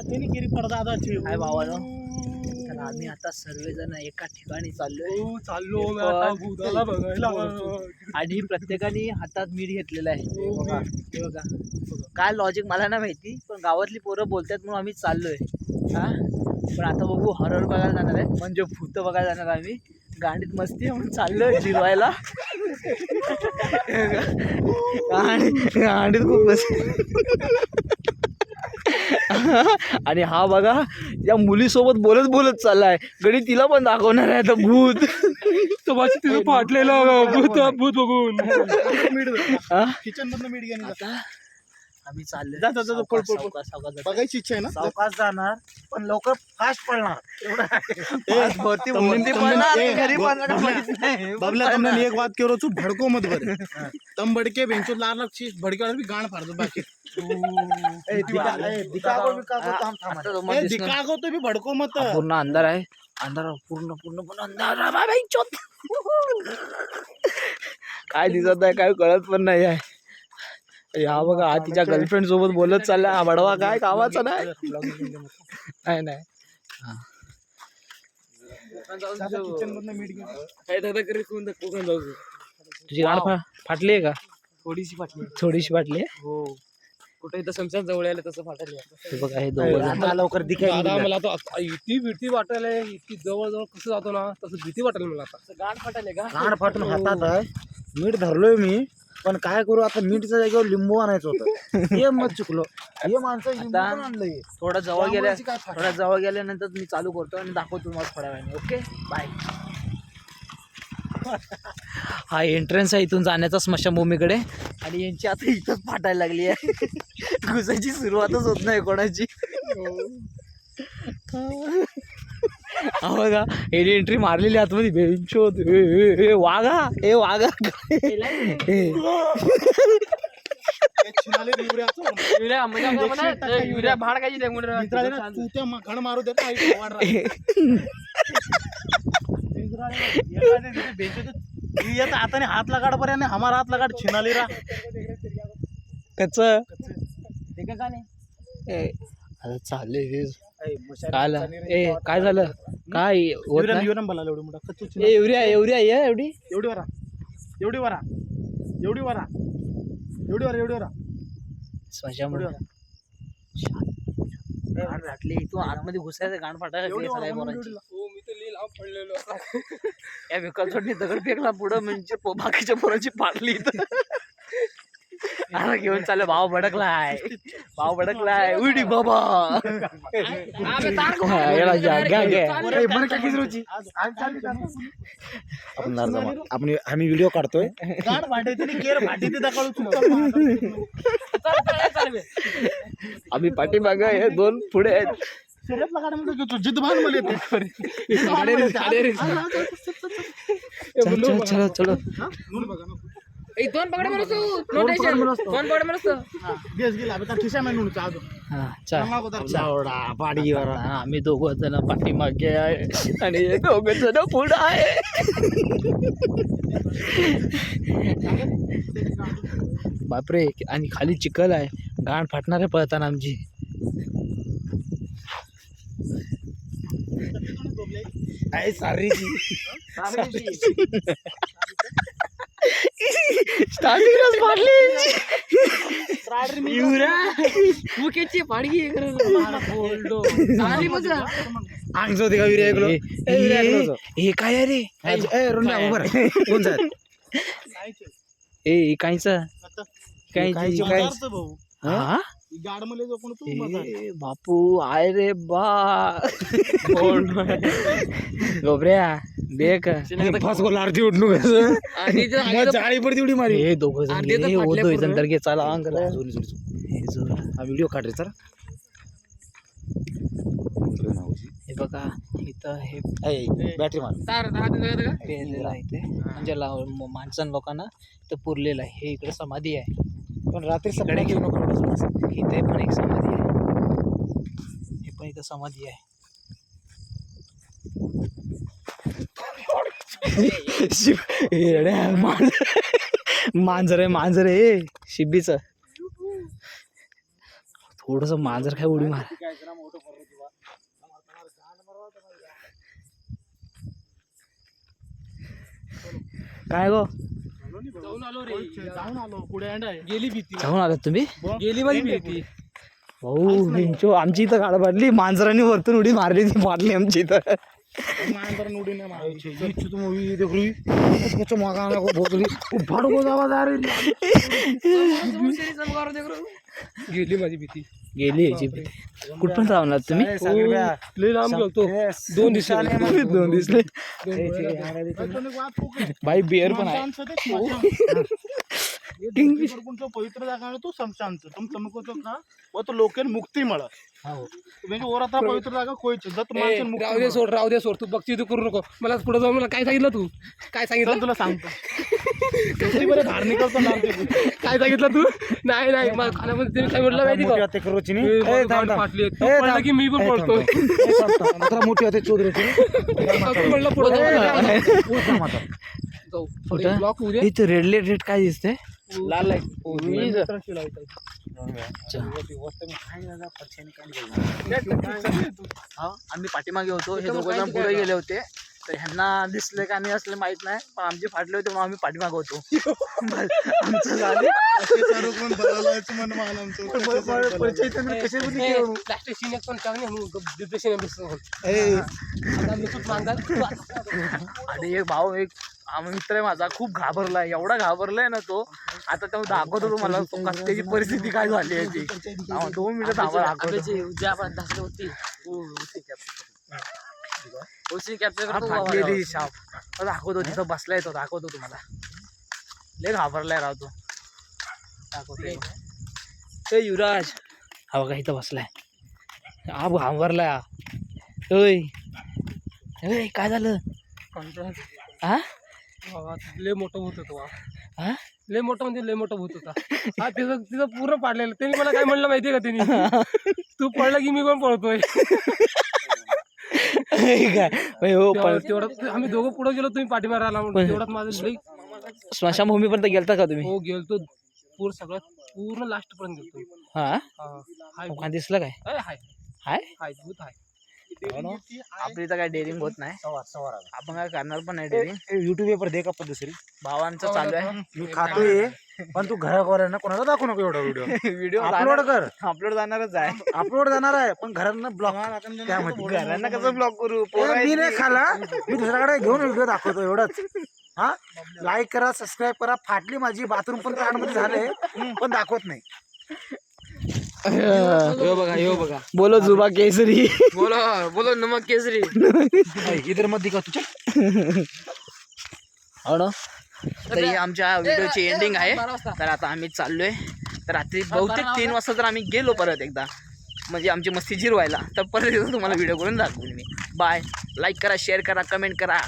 काय भावानो, तर आम्ही आता सर्वजण एका ठिकाणी चाललोय. आणि प्रत्येकाने हातात मीठ घेतलेलं आहे. हे बघा काय लॉजिक मला नाही माहिती, पण गावातली पोरं बोलतात म्हणून आम्ही चाललोय. हा पण आता बघू, हॉरर बघायला जाणार आहे, म्हणजे भूत बघायला जाणार आम्ही. गाडीत मस्ती आहे म्हणून चाललोय जिरवायला. गाडीत खूप मस्ती. आणि हा बघा या मुलीसोबत बोलत बोलत चाललाय. गडी तिला पण दाखवणार आहे आता भूत. तिथं फाटलेलं भूत बघून किचन मधनं मीठ घेऊन आता आम्ही चाललोय. बघायची इच्छा आहे ना. सावकाश जाणार पण लवकर फास्ट पडणार. तुमने एक बात करो तू भड़को मत बर तम भड़के बेंचो लाल लक्षी भड़के वाला भी गांड फाड़ दो बाकी दिखागो तो भी भड़को मत. पूर्ण अंधार आहे. अंधार पूर्ण पूर्ण पण अंधार. काय दिसत आहे काय कळत पण नाही आहे. या बघा हा तिच्या गर्लफ्रेंड सोबत बोलत चालला. हा बडवा काय कामाचा नाही. नाही तुझी गाड फाटली आहे का? थोडीशी फाटली. थोडीशी फाटली आहे. हो कुठे इथं समशान जवळ आलं तसं फाटली. हे बघा हे दोघं लवकर दादा मला आता इतकी भीती वाटायला, इतकी जवळ जवळ कसं जातो ना तसं भीती वाटायला मला. आता गाड फाटायला का? गांड फाटून हातात आहे. मीठ धरलोय मी, पण काय करू आता. मीठच्या जागेवर लिंबू आणायचं होतं. हे मत चुकलो. हे माणसं लिंबू पण आणलंय. थोडा जवळ गेल्यानंतर मी चालू करतो आणि दाखवतो तुम्हाला थोड्या वेळाने. Okay bye. हा एंट्रन्स आहे इथून जाण्याचा स्मशानभूमीकडे. आणि यांची आता इथंच फाटायला लागली आहे. घुसायची सुरुवातच होत नाही कोणाची. हा बघा हे एंट्री मारलेली आतमध्ये. बेंचोत वाघा हे वाघा. युरिया भाड काय घण मारू देत हाताने हात लगाड पर्यंत हमारा हात लगाड छिनाली रा कच चालले हे काय झालं काय युरिया युरिया एवढी गाण फाटली. तू आतमध्ये घुसायचं गाण फाटायला. या विकल्पनी दगड फेकला पुढं, म्हणजे बाकीच्या पोरांची फाटली. आता घेऊन चालले. भाव भडकलाय उडी बाबा. आम्ही व्हिडिओ काढतोय. आम्ही पाठीमागं हे दोन पुढे आहेत. चलो चलो दोन पकडे आम्ही दोघं जण पाठीमागे आहे आणि हे दोघं जण पुढे आहे. बापरे. आणि खाली चिखल आहे. गाण फाटणार आहे पळताना आमची. स्टार्टिंगच फाटली. हे काय रे ए काहीच बापू आय रे बा. गोबऱ्या देख आरती उठणू जाळी पडती उडी मारी. हे दोघं जण दर्गे चाला अंग. हा व्हिडिओ काढ रे. चला हे बघा इथं हे बॅटरी मार पेरलेलं आहे ते, म्हणजे माणसां लोकांना तर पुरलेलं आहे. हे इकडे समाधी आहे. पण रात्री सकाळी घेऊ नको. इथे पण एक समाधी आहे. हे पण इथं समाधी आहे. मांजर आहे शिब्बीच. थोडस मांजर काय उडी मार. काय गो जाऊन आलो रे. जाऊन आलो पुढे गेली भीती. जाऊन आलात तुम्ही? गेली माझी भीती. भाऊ ह्यांचो आमची इथं गाड पडली, मांजरांनी वरतून उडी मारली, ती मारली आमची इथं. उडी नाही मारायची मूवी देखो मागा भोगली फाड़ को जावा जा रे. गेली माझी भीती. गेली याची भीती. कुठून राहणार तुम्ही? लय लांब गेलतो. 2 दिवसाने 2 दिसले बाई. बिअर पण आहे. पवित्र जागा तो समशांचं तुम चमकतो ना व तो लोकेन मुक्ती मिळत. म्हणजे ओरात पवित्र जागा कोयच जत माणसं मुक्ती. राहू दे सोड. तू बघती तू करू नको. मला पुढे जाऊन मला काय सांगितलं तू? काय सांगितलं तुला सांगतो बरे धार्मिक काय सांगितलं तू? नाही नाही मला खाण्यामध्ये काय म्हटलं माहिती का? फाटली पडलं की मी पण पडतो. मोठी होते म्हणलं पुढे ब्लॉक होऊ दे. इथं रेड काय दिसतंय? लाल लाईट. आम्ही पाठीमागे होतो, हे दोघं जण पुढे गेले होते, तर ह्यांना दिसले का नाही असले माहित नाही, पण आमचे फाटले होते म्हणून आम्ही पाठीमागे होतो. आमचं झाले आणि एक भाऊ, एक मित्र आहे माझा, खूप घाबरलाय, एवढा घाबरलाय ना तो. आता तो दाखवतो तुम्हाला त्याची परिस्थिती काय झाली आहे ती. 2 मिनिटं थांबा दाखवतो. फाटलेली शाप दाखवतो, तिथं बसलाय तो, दाखवतो तुम्हाला. लय घाबरलाय राव तो. दाखवतो युवराज, हा बघा इथं बसलाय. हा घाबरलाय. ओय काय झालं? हा लय मोठं भूत होतो. हा लय मोठं म्हणजे लय मोठं भूत होता. हा तिथं पूर्ण पाडलेलं. त्यांनी मला काय म्हणलं माहितीये का? त्यांनी तू पडला की मी पण पळतोय. तेवढं आम्ही दोघं पुढे गेलो, तुम्ही पाठीमागे आला. तेवढ्यात माझं लई. स्मशानभूमीपर्यंत गेलता का तुम्ही? हो गेलतो. पूर्ण लास्ट पर्यंत गेलतो. हा दिसलं काय? हाय हाय हाय भूत हाय. आपली तर काय डेअरिंग होत नाही, आपण काय करणार पण नाही डेअरिंग. युट्यूब पेपर दे का दुसरी भावांचं चालू आहे. मी खातोय पण तू घरावर ना कोणाला दाखवू नको एवढा व्हिडिओ अपलोड कर. अपलोड जाणारच आहे. अपलोड जाणार आहे पण घरांना ब्लॉक घरांना कसं ब्लॉक करू? मी नाही खाला, मी दुसऱ्याकडे घेऊन व्हिडिओ दाखवतो एवढंच. हा लाईक करा, सबस्क्राईब करा. फाटली माझी बाथरूम पण मध्ये झाले पण दाखवत नाही. बघा बोलो जुबा केसरी, बोलो नमक केसरी. इधर मत दिखा तुझ्या. हो ना. तर ही आमच्या व्हिडिओची एंडिंग आहे. तर आता आम्ही चाललोय. तर रात्री बहुतेक 3 वाजता जर आम्ही गेलो परत एकदा, म्हणजे आमची मस्ती जिरवायला, तर परत येतो तुम्हाला व्हिडिओ करून दाखवून मी. बाय. लाईक करा, शेअर करा, कमेंट करा.